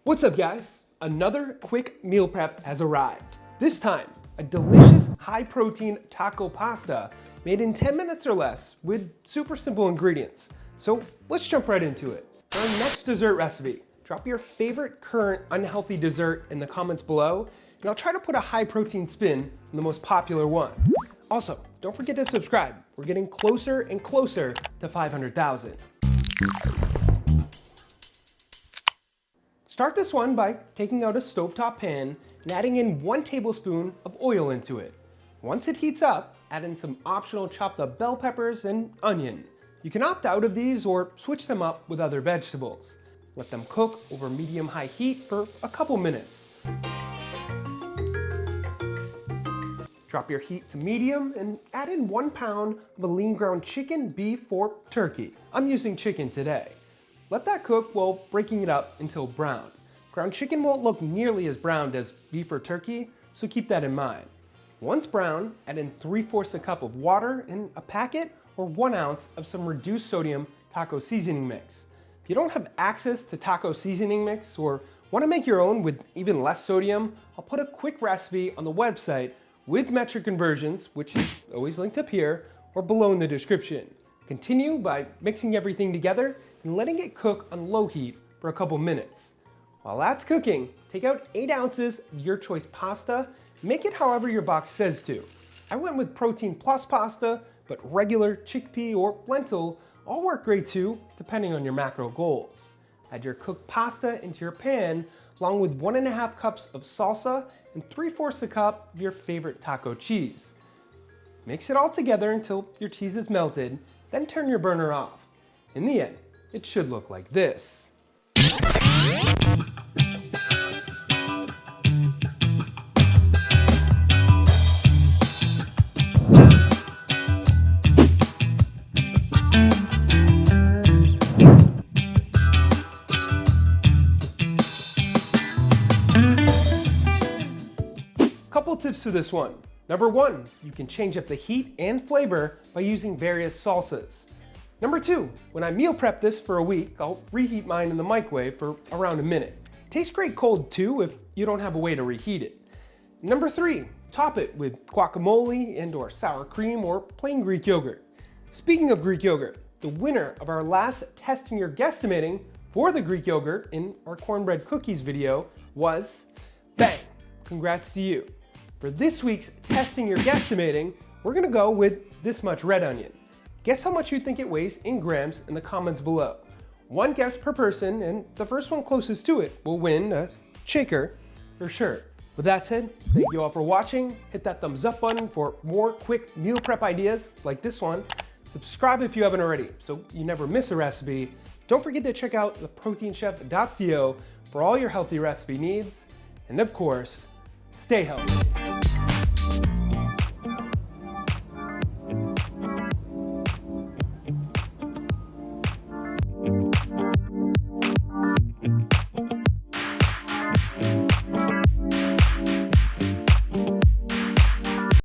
What's up, guys? Another quick meal prep has arrived. This time, a delicious high-protein taco pasta made in 10 minutes or less with super simple ingredients. So let's jump right into it. For our next dessert recipe, drop your favorite current unhealthy dessert in the comments below, and I'll try to put a high-protein spin on the most popular one. Also, don't forget to subscribe. We're getting closer and closer to 500,000. Start this one by taking out a stovetop pan and adding in 1 tablespoon of oil into it. Once it heats up, add in some optional chopped up bell peppers and onion. You can opt out of these or switch them up with other vegetables. Let them cook over medium-high heat for a couple minutes. Drop your heat to medium and add in 1 pound of a lean ground chicken, beef, or turkey. I'm using chicken today. Let that cook while breaking it up until brown. Ground chicken won't look nearly as browned as beef or turkey, so keep that in mind. Once brown, add in 3/4 cup of water and a packet or 1 ounce of some reduced sodium taco seasoning mix. If you don't have access to taco seasoning mix or want to make your own with even less sodium, I'll put a quick recipe on the website with metric conversions, which is always linked up here or below in the description. Continue by mixing everything together and letting it cook on low heat for a couple minutes. While that's cooking, take out 8 ounces of your choice pasta. Make it however your box says to. I went with Protein Plus pasta, but regular chickpea or lentil all work great too, depending on your macro goals. Add your cooked pasta into your pan, along with 1.5 cups of salsa and 3/4 cup of your favorite taco cheese. Mix it all together until your cheese is melted, then turn your burner off. In the end, it should look like this. Couple tips for this one. Number 1, you can change up the heat and flavor by using various salsas. Number 2, when I meal prep this for a week, I'll reheat mine in the microwave for around a minute. Tastes great cold too if you don't have a way to reheat it. Number 3, top it with guacamole and or sour cream or plain Greek yogurt. Speaking of Greek yogurt, the winner of our last testing your guesstimating for the Greek yogurt in our cornbread cookies video was bang! Congrats to you. For this week's testing your guesstimating, we're gonna go with this much red onion. Guess how much you think it weighs in grams in the comments below. 1 guess per person, and the first one closest to it will win a shaker for sure. With that said, thank you all for watching. Hit that thumbs up button for more quick meal prep ideas like this one. Subscribe if you haven't already so you never miss a recipe. Don't forget to check out theproteinchef.co for all your healthy recipe needs. And of course, stay healthy.